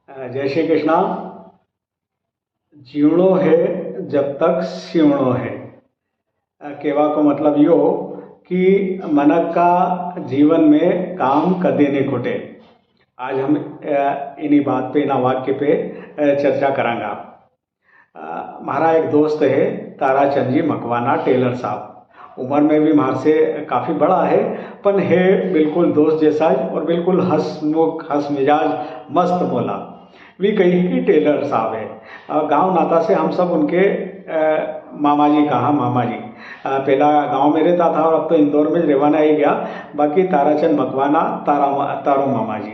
जय श्री कृष्णा। जीवणो है जब तक सीवणो है। कहवा को मतलब यो कि मनक का जीवन में काम कदी नहीं खुटे। आज हम इन्हीं बात पे, इना वाक्य पे चर्चा करांगा। हमारा एक दोस्त है ताराचंद जी मकवाना टेलर साहब। उम्र में भी हमारे से काफ़ी बड़ा है, पर है बिल्कुल दोस्त जैसा और बिल्कुल हंसमुख हंस मिजाज मस्त बोला। वी कही कि टेलर साहब है। गांव नाता से हम सब उनके मामा जी कहा मामा जी। पहला गांव में रहता था और अब तो इंदौर में रेवाना ही गया। बाकी ताराचंद मकवाना तारो मामा जी।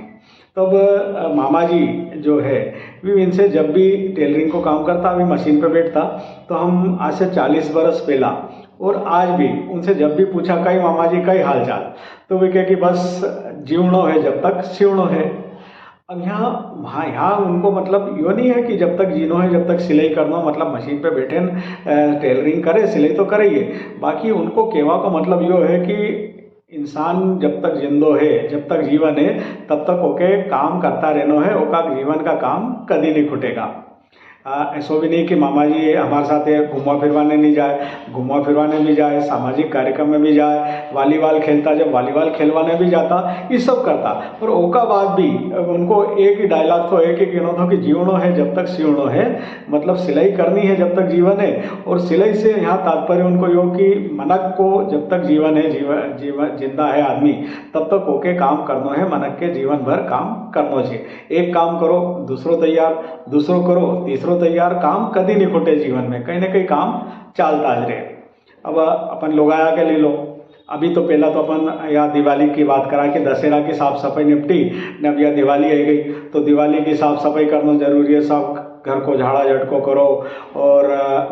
तो अब मामा जी जो है वी इनसे जब भी टेलरिंग को काम करता, अभी मशीन पे बैठता, तो हम आज से 40 बरस पहला और आज भी उनसे जब भी पूछा कई मामा जी कई हाल चाल, तो वे कहे कि बस जीवणो है जब तक सीवणो है। अब यहाँ उनको मतलब यो नहीं है कि जब तक जीनो है जब तक सिलाई करना, मतलब मशीन पे बैठे टेलरिंग करे, सिलाई तो करे ही है। बाकी उनको कहवा का मतलब यो है कि इंसान जब तक जिंदो है, जब तक जीवन है, तब तक ओके काम करता रहना है। ओका जीवन का काम कभी नहीं खुटेगा। ऐसा भी नहीं कि मामा जी हमारे साथ घुमा फिरवाने नहीं जाए, घुमा फिरवाने भी जाए, सामाजिक कार्यक्रम में भी जाए, वॉलीबॉल खेलता, जब वॉलीबॉल खेलवाने भी जाता, ये सब करता। और ओका बाद भी उनको एक ही डायलॉग तो एक ही कहना था कि जीवणो है जब तक सीवणो है, मतलब सिलाई करनी है जब तक जीवन है। और सिलाई से यहाँ तात्पर्य उनको यो कि मनक को जब तक जीवन है, जीवन जिंदा है आदमी, तब तक ओके काम करना है। मनक के जीवन भर काम करना चाहिए। एक काम करो दूसरो तैयार, दूसरो करो तीसरो तैयार, काम कभी नहीं खुटे जीवन में, कहीं ना कहीं काम चलता रहे। अब अपन लोग आया के ले लो, अभी तो पहला तो अपन या दिवाली की बात करा कि दशहरा की साफ सफाई निपटी न, अब यह दिवाली आई गई तो दिवाली की साफ सफाई करना जरूरी है। सब घर को झाड़ा झटको करो और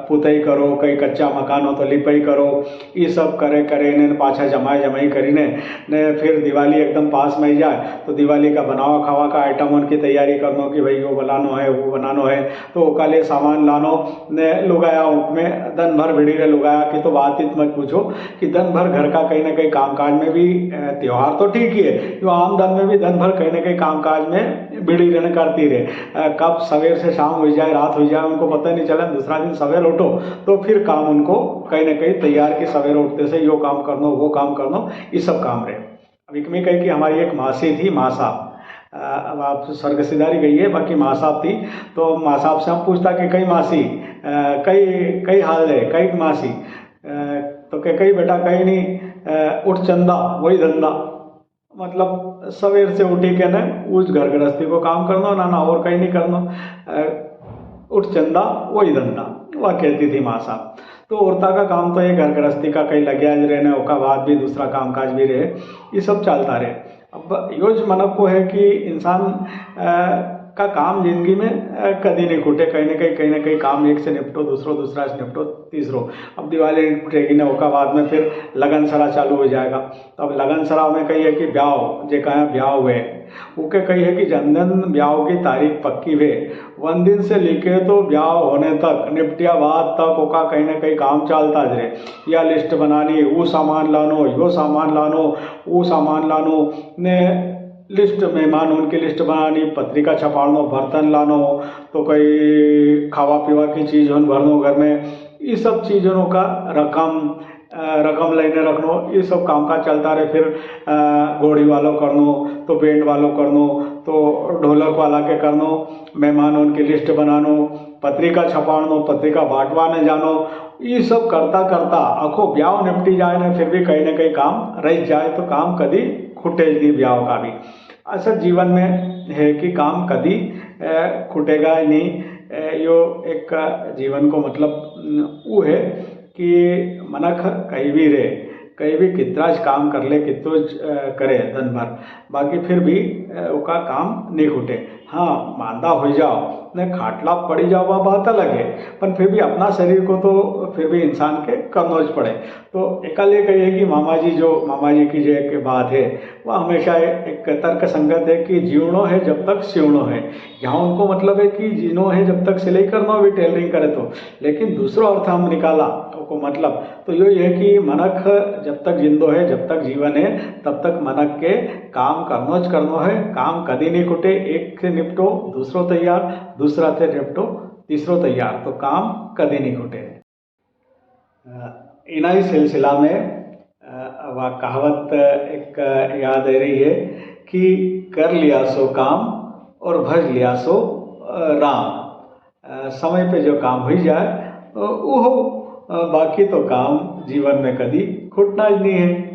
पुताई करो, कई कच्चा मकान हो तो लिपाई करो, ये सब करे करे ने पाछा जमाई जमाई करीने ने फिर दिवाली एकदम पास में ही जाए तो दिवाली का बनावा खावा का आइटम उनकी तैयारी करनो कि भाई वो बनानो है वो बनानो है, तो ओकाले सामान लानो ने लुगाया उसमें दिन भर भिड़ी रहे लुगाया की तो बात ही मत पूछो कि दिन भर घर का कहीं ना कहीं कामकाज में भी, त्योहार तो ठीक ही है, जो आम दिन में भी दिन भर कहीं ना कहीं कामकाज में बिड़ी रहने करती रहे। कब सवेर से शाम हो जाए, रात हो जाए, उनको पता नहीं चला। दूसरा दिन सवेर उठो तो फिर काम उनको कहीं ना कहीं तैयार के सवेर उठते से यो काम करना वो काम करना, ये सब काम रहे। अभी में कही कि हमारी एक मासी थी, माँ साहब, अब आप स्वर्ग सिधारी गई है, बाकी माँ साहब थी। तो माँ साहब से हम पूछता कि कई मासी कई कई हाल है, कई मासी, तो कई बेटा कहीं नहीं, उठ चंदा वही धंधा। मतलब सवेर से उठी के ना उस घर गृहस्थी को काम करना ना ना और कहीं नहीं करना, उठ चंदा वही धंधा, वह कहती थी माँ साहब। तो औरता का काम तो ये घर गृहस्थी का कहीं लगे आज रहने, ओका बाद भी दूसरा कामकाज भी रहे, ये सब चलता रहे। अब योज मनक को है कि इंसान का काम जिंदगी में कभी नहीं छूटे, कहीं ना कहीं काम एक से निपटो, दूसरा से निपटो, तीसरो। अब दिवाली निपटेगी ना, ओका बाद में फिर लगन सरा चालू हो जाएगा। तो अब लगन सरा में कही है कि ब्याह जे कहा ब्याह हुए ओके कही है कि जनधन ब्याह की तारीख पक्की हुए, वन दिन से लेके तो ब्याह होने तक, निपटिया बाद तक ओका कहीं ना कहीं काम चलता रहे। या लिस्ट बनानी, वो सामान लानो, यो सामान लानो, वो सामान लानो ने, लिस्ट मेहमान उनकी लिस्ट बनानी, पत्रिका छपाड़नो, बर्तन लानो, तो कोई खावा पीवा की चीज़ भरनो घर में, ये सब चीज़ों का रकम लेने रखनो, ये सब काम काज चलता रहे। फिर घोड़ी वालों करनो, तो बैंड वालों करनो, तो ढोलक वाला के करनो, मेहमान उनकी लिस्ट बनानो, पत्रिका छपाड़नो, पत्रिका बांटवाने जानो, ये सब करता करता आखो ब्याह निपटी जाए ना, फिर भी कहीं ना कहीं काम रह जाए, तो काम कभी खुटे नहीं ब्याह का भी। असल जीवन में है कि काम कभी खुटेगा ही नहीं। यो एक जीवन को मतलब वो है कि मनख कहीं भी रहे, कहीं भी कितना काम कर ले, कितो करे दिन भर, बाकी फिर भी उसका काम नहीं खुटे। हाँ, मांदा हो जाओ अपने खाटला पड़ी जावा बात अलग है, पर फिर भी अपना शरीर को तो फिर भी इंसान के करना ज पड़े। तो एकल ये कहिए कि मामा जी की जो एक बात है वह हमेशा एक तर्क संगत है कि जीवणो है जब तक सिवणो है। यहाँ उनको मतलब है कि जीनो है जब तक सिलाई करना भी टेलरिंग करे तो, लेकिन दूसरा अर्थ हम निकाला को मतलब तो यो है कि मनक जब तक जिंदो है, जब तक जीवन है, तब तक मनक के काम करनो है। काम कदी नहीं खुटे, एक से निपटो दूसरो तैयार, दूसरा से निपटो तीसरो तैयार, तो काम कदी नहीं खुटे। इना ही सिलसिला में वह कहावत एक याद आ रही है कि कर लिया सो काम और भज लिया सो राम। समय पे जो काम हो जाए वो बाकी तो काम जीवन में कभी खुटना ही नहीं है।